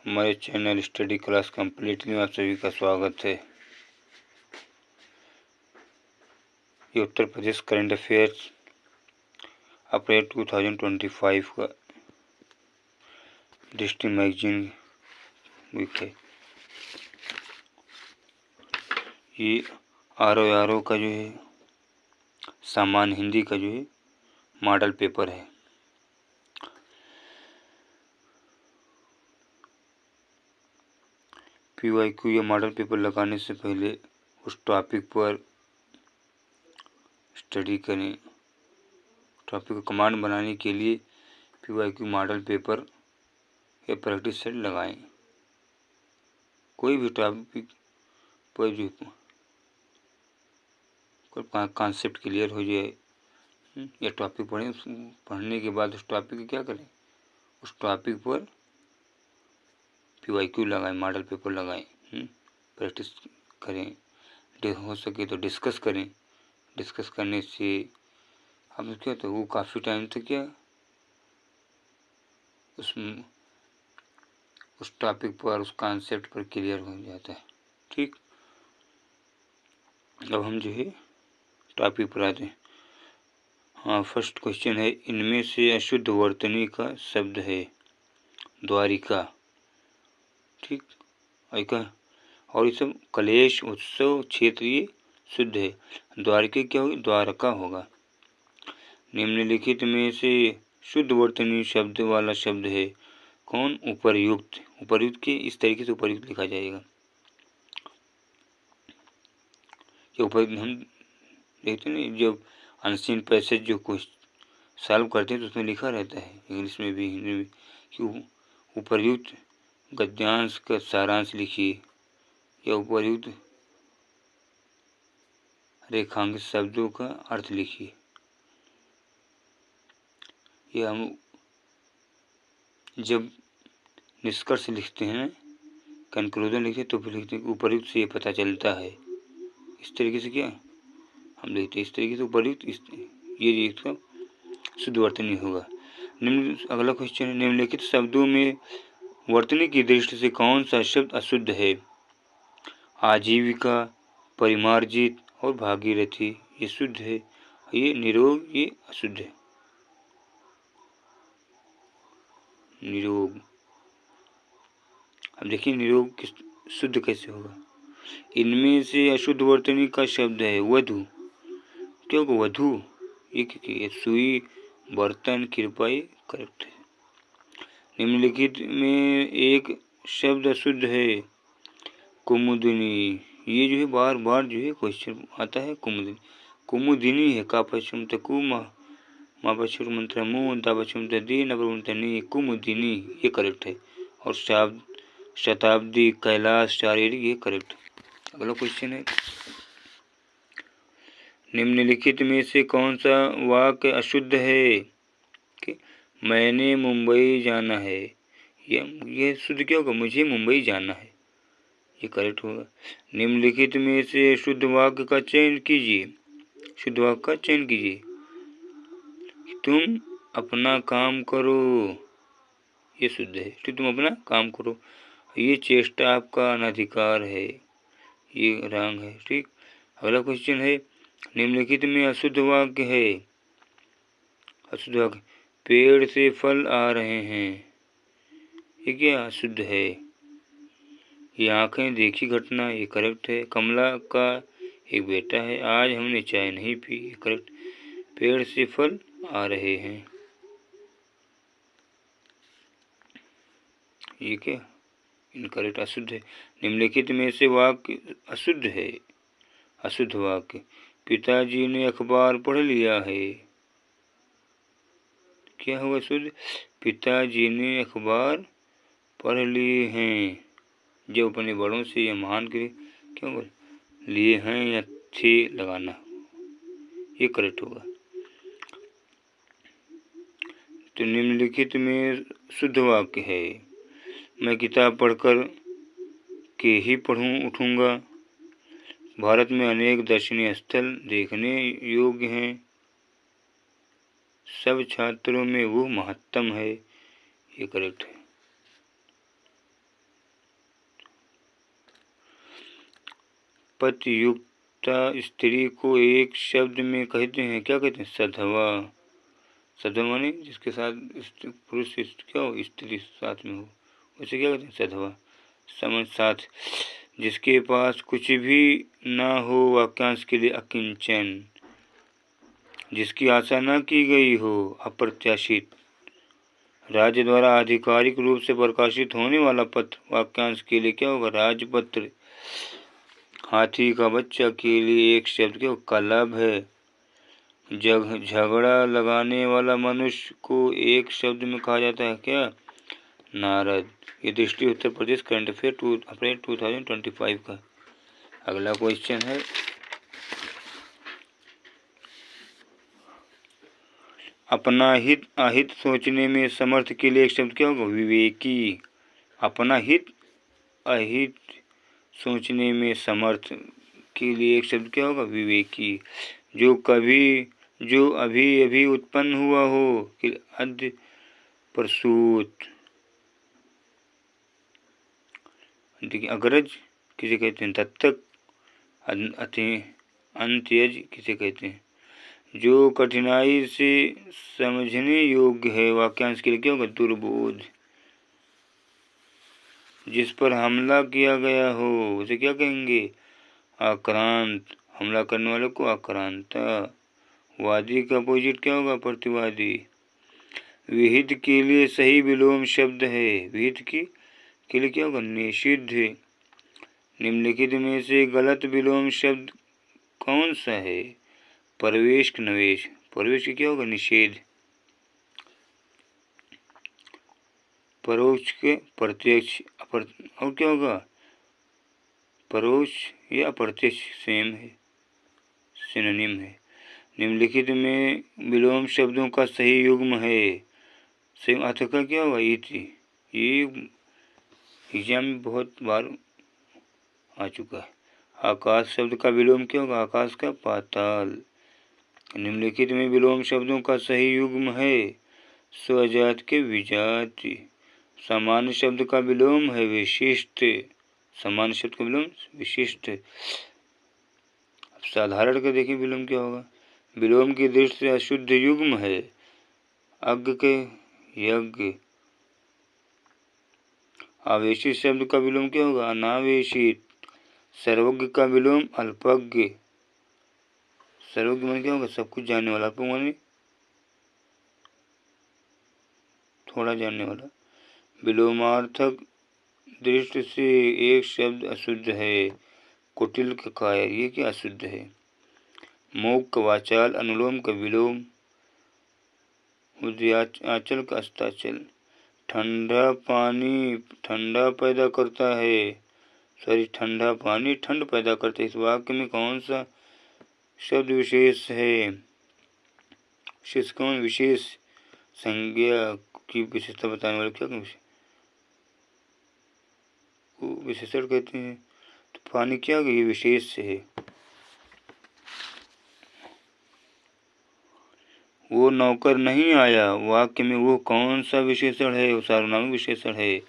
हमारे channel study class complete में आप सभी का स्वागत है। ये उत्तर प्रदेश करंट अफेयर्स अप्रैल 2025 का डिस्ट्रिक्ट मैगजीन वीक है। ये आर का जो है सामान्य हिंदी का जो है मॉडल पेपर है। PYQ या मॉडल पेपर लगाने से पहले उस टॉपिक पर स्टडी करें। टॉपिक को कमांड बनाने के लिए PYQ मॉडल पेपर या प्रैक्टिस सेट लगाएं। कोई भी टॉपिक पर जो कोई कॉन्सेप्ट क्लियर हो जाए या टॉपिक पढ़ें, पढ़ने के बाद उस टॉपिक को क्या करें, उस टॉपिक पर PYQ लगाएं, मॉडल पेपर लगाएं, प्रैक्टिस करें। हो सके तो डिस्कस करें। डिस्कस करने से हम क्या तो वो काफ़ी टाइम तक क्या उस टॉपिक पर उस कॉन्सेप्ट पर क्लियर हो जाता है। ठीक, अब हम जो है टॉपिक पर आते हैं। हाँ, फर्स्ट क्वेश्चन है, इनमें से अशुद्ध वर्तनी का शब्द है द्वारिका। ठीक, और ये सब कलेश उत्सव क्षेत्रीय शुद्ध है। द्वारिका क्या होगी, द्वारका होगा। निम्नलिखित में से शुद्ध वर्तनी शब्द वाला शब्द है कौन, उपर्युक्त। उपर्युक्त के इस तरीके से उपर्युक्त लिखा जाएगा। जो उपर्युक्त हम देखते हैं ना, जब अनसीन पैसेज जो कुछ सॉल्व करते हैं तो उसमें लिखा रहता है, इंग्लिश में भी हिंदी में, कि उपर्युक्त गद्यांश का सारांश लिखिए या उपर्युक्त रेखांकित शब्दों का अर्थ लिखिए। ये हम जब निष्कर्ष लिखते हैं, कंक्लूजन लिखते हैं, तो फिर लिखते हैं उपर्युक्त से ये पता चलता है। इस तरीके से क्या हम लिखते हैं, इस तरीके से उपर्युक्त ये इसका शुद्ध वर्तनी होगा। अगला क्वेश्चन है, निम्नलिखित शब्दों में वर्तनी की दृष्टि से कौन सा शब्द अशुद्ध है। आजीविका, परिमार्जित और भागीरथी ये शुद्ध है, ये निरोग ये अशुद्ध है। निरोग, अब देखिए निरोग शुद्ध कैसे होगा। इनमें से अशुद्ध वर्तनी का शब्द है वधु। क्यों वधु, ये सुई, बर्तन, कृपाई करेक्ट है। निम्नलिखित में एक शब्द अशुद्ध है कुमुदिनी। ये जो है बार बार जो है क्वेश्चन आता है। कुमुदिनी, कुमुदिनी है का पश्चिम तकु माँ पश्चिम मंत्र मुँह दा पश्चिम दी ननी कुमुदिनी ये करेक्ट है। और शताब्दी, कैलाश, शारीरिक ये करेक्ट। अगला क्वेश्चन है, निम्नलिखित में से कौन सा वाक्य अशुद्ध है कि मैंने मुंबई जाना है। ये शुद्ध क्या होगा, मुझे मुंबई जाना है, ये करेक्ट होगा। निम्नलिखित में से शुद्ध वाक्य का चयन कीजिए। शुद्ध वाक्य का चयन कीजिए। तुम अपना काम करो, ये शुद्ध है। तो तुम अपना काम करो। ये चेष्टा आपका अनधिकार है, ये रंग है। ठीक, अगला क्वेश्चन है, निम्नलिखित में अशुद्ध वाक्य है। अशुद्ध वाक्य, पेड़ से फल आ रहे हैं, ये क्या अशुद्ध है। ये आंखें देखी घटना, ये करेक्ट है। कमला का एक बेटा है, आज हमने चाय नहीं पी, ये करेक्ट। पेड़ से फल आ रहे हैं, ये क्या इनकरेक्ट, अशुद्ध है। निम्नलिखित में से वाक्य अशुद्ध है। अशुद्ध वाक्य, पिताजी ने अखबार पढ़ लिया है, क्या होगा शुद्ध, पिताजी ने अखबार पढ़ लिए हैं। जब अपने बड़ों से या महान के क्यों लिए हैं या थे लगाना, ये करेक्ट होगा। तो निम्नलिखित में शुद्ध वाक्य है, मैं किताब पढ़कर के ही उठूँगा। भारत में अनेक दर्शनीय स्थल देखने योग्य हैं, सब छात्रों में वो महत्तम है, ये करेक्ट है। पतियुक्ता स्त्री को एक शब्द में कहते हैं, क्या कहते हैं? सधवा। सधवा माने जिसके साथ पुरुष क्या हो, स्त्री साथ में हो, उसे क्या कहते हैं? सधवा। समझ साथ। जिसके पास कुछ भी ना हो, वाक्यांश के लिए अकिंचन। जिसकी आशा न की गई हो, अप्रत्याशित। राज्य द्वारा आधिकारिक रूप से प्रकाशित होने वाला पत्र, वाक्यांश के लिए क्या होगा? राजपत्र। हाथी का बच्चा के लिए एक शब्द क्या? कलभ है। झगड़ा लगाने वाला मनुष्य को एक शब्द में कहा जाता है क्या? नारद। ये दृष्टि उत्तर प्रदेश करंट अफेयर अप्रैल 2025 का। अगला क्वेश्चन है, अपना हित अहित सोचने में समर्थ के लिए एक शब्द क्या होगा? विवेकी। अपना हित अहित सोचने में समर्थ के लिए एक शब्द क्या होगा? विवेकी। जो अभी अभी उत्पन्न हुआ हो, कि अद्य प्रसूत। देखिए, अग्रज किसे कहते हैं? दत्तक। अंत्यज किसे कहते हैं? जो कठिनाई से समझने योग्य है, वाक्यांश के लिए क्या होगा? दुर्बोध। जिस पर हमला किया गया हो, उसे क्या कहेंगे? आक्रांत। हमला करने वाले को आक्रांता। वादी का अपोजिट क्या होगा? प्रतिवादी। विहित के लिए सही विलोम शब्द है, विहित के लिए क्या होगा? निषिद्ध। निम्नलिखित में से गलत विलोम शब्द कौन सा है? प्रवेश नवेश। प्रवेश क्या होगा? निषेध। परोक्ष के प्रत्यक्ष और क्या होगा? परोक्ष या अप्रत्यक्ष सेम है, सिनोनिम है। निम्नलिखित में विलोम शब्दों का सही युग्म है। सेम अर्थ का क्या होगा? इति। ये एग्जाम में बहुत बार आ चुका है। आकाश शब्द का विलोम क्या होगा? आकाश का पाताल। निम्नलिखित में विलोम शब्दों का सही युग्म है। स्वजात के विजाति। सामान्य शब्द का विलोम है विशिष्ट। सामान्य शब्द का विलोम विशिष्ट। साधारण का देखिए विलोम क्या होगा? विलोम की दृष्टि से अशुद्ध युग्म है। अज्ञ के यज्ञ। आवेशित शब्द का विलोम क्या होगा? अनावेशित। सर्वज्ञ का विलोम अल्पज्ञ। सर्वज्ञ मन क्या होगा? सब कुछ जानने वाला। अल्प माने थोड़ा जानने वाला। विलोमार्थक दृष्टि से एक शब्द अशुद्ध है। कुटिल का कायर, ये क्या अशुद्ध है? मोक्ष का वाचाल, अनुलोम का विलोम, उदयाचल का अस्ताचल। ठंडा पानी ठंडा पैदा करता है, सॉरी ठंडा पानी ठंड पैदा करता है। इस वाक्य में कौन सा शब्द विशेष है? विशेष कौन? विशेष संज्ञा की विशेषता बताने वाले क्या विशेषण कहते हैं। तो पानी क्या ये विशेष है। वो नौकर नहीं आया, वाक्य में वो कौन सा विशेषण है? वो सार्वनामिक विशेषण है।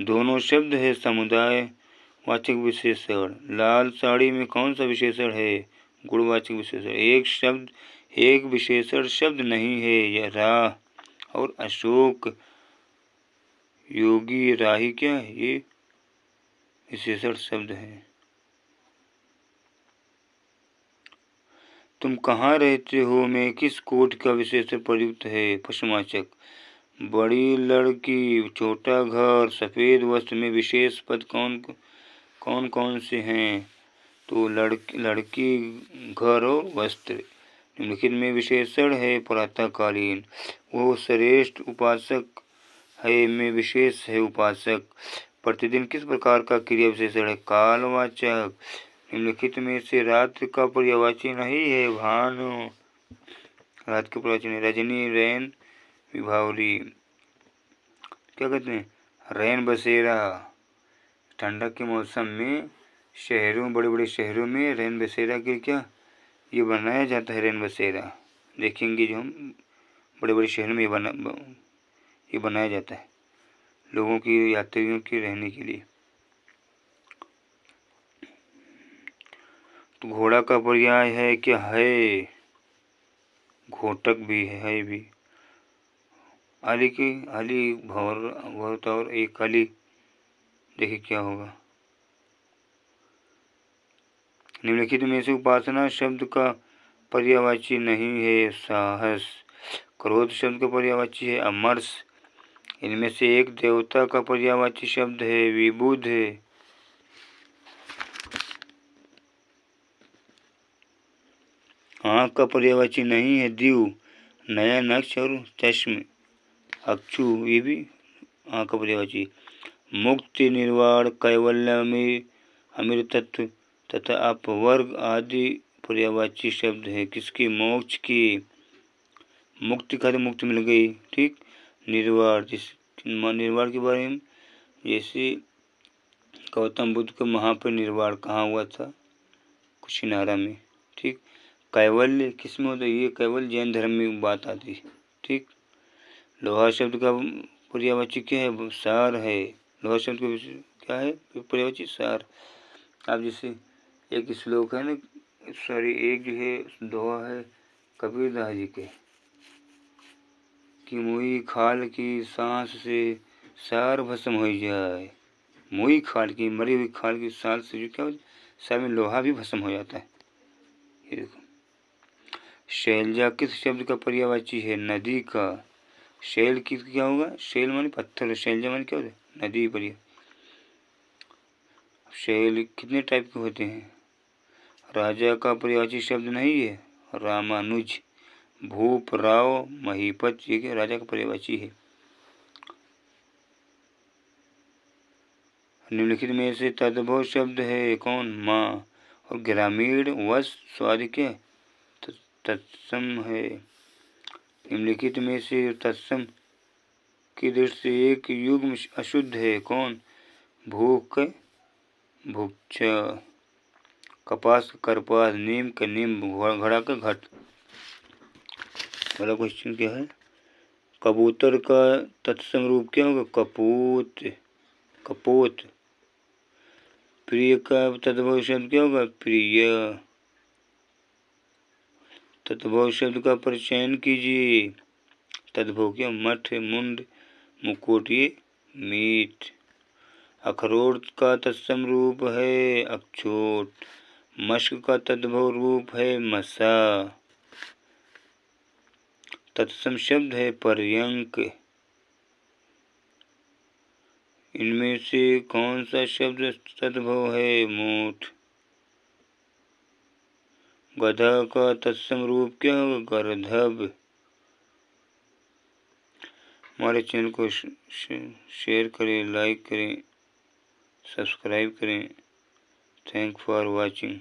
दोनों शब्द है समुदाय वाचक विशेषण। लाल साड़ी में कौन सा विशेषण है? गुणवाचक विशेषण। एक शब्द एक विशेषण शब्द नहीं है। यह राह और अशोक योगी राही क्या है? ये विशेषण शब्द है। तुम कहाँ रहते हो में किस कोट का विशेषण प्रयुक्त है? प्रश्नवाचक। बड़ी लड़की, छोटा घर, सफ़ेद वस्त्र में विशेष पद कौन कौन से हैं? तो लड़की, घर और वस्त्र। निम्नलिखित में विशेषण है प्रातःकालीन। वो श्रेष्ठ उपासक है में विशेष है उपासक। प्रतिदिन किस प्रकार का क्रिया विशेषण है? कालवाचक। निम्नलिखित में से रात्रि का पर्यायवाची नहीं है? भानु। रात के पर्यायवाची। रजनी, रैन, विभावरी। क्या कहते हैं? रैन बसेरा। ठंडक के मौसम में शहरों, बड़े बड़े शहरों में रैन बसेरा के क्या ये बनाया जाता है? रैन बसेरा देखेंगे जो हम बड़े बड़े शहरों में ये बनाया जाता है। लोगों की, यात्रियों के रहने के लिए। तो घोड़ा का पर्याय है क्या है? घोटक भी है भी। अली की अली भौर और एक अली, देखिए क्या होगा। निम्नलिखित में से उपासना शब्द का पर्यायवाची नहीं है साहस। क्रोध शब्द का पर्यायवाची है अमरस। इनमें से एक देवता का पर्यायवाची शब्द है विबुध। आँख का पर्यायवाची नहीं है दिव। नया नक्श और चश्म अक्षु, ये भी आँख का पर्यायवाची। मुक्ति, निर्वाण, कैवल्य, अमृतत्व तथा अपवर्ग आदि पर्यायवाची शब्द है किसकी? मोक्ष की। मुक्ति का तो मुक्ति मिल गई, ठीक। निर्वाण, निर्वाण के बारे में, जैसे गौतम बुद्ध का महापरिनिर्वाण कहाँ हुआ था? कुशीनारा में, ठीक। कैवल्य किस में होता है? ये कैवल्य जैन धर्म में बात आती है, ठीक। लोहा शब्द का पर्यायवाची क्या है? सार है। लोहा शब्द का क्या है पर्यायवाची? सार। अब जैसे एक श्लोक है ना, सॉरी एक जो है दोहा है कबीरदास जी के, कि मुई खाल की सांस से सार भस्म हो जाए। मुई खाल की, मरी हुई खाल की सांस से जो क्या हो, सार में लोहा भी भस्म हो जाता है। ये देखो। शैलजा किस शब्द का पर्यायवाची है? नदी का। शैल की क्या होगा? शैल माने पत्थर, शैलजा माने क्या होता है? नदी पर्याय। शैल कितने टाइप के होते हैं? राजा का पर्यायवाची शब्द नहीं है रामानुज। भूप, राव, महीपत, ये क्या राजा का पर्यायवाची है। निम्नलिखित में से तद्भव शब्द है कौन? माँ। और ग्रामीण, वश, स्वाद क्या तत्सम है। निम्नलिखित में से तत्सम की दृष्टि से एक युग्म अशुद्ध है कौन? भूक, भुक्ष, कपास, करपास, नीम का नीम, घड़ा का घट। वाला क्वेश्चन क्या है? कबूतर का तत्सम रूप क्या होगा? कपूत, कपोत। प्रिय का तद्भव शब्द क्या होगा? प्रिय। तद्भव शब्द का परिचयन कीजिए। तद्भव क्या? मठ, मुंड, मुकुट, ये मीट। अखरोट का तत्सम रूप है अक्षोट। मश्क का तद्भव रूप है मसा। तत्सम शब्द है पर्यंक। इनमें से कौन सा शब्द तद्भव है? मूठ। गधा का तत्सम रूप क्या होगा? गर्दभ। हमारे चैनल को शेयर करें, लाइक करें, सब्सक्राइब करें। Thank for watching.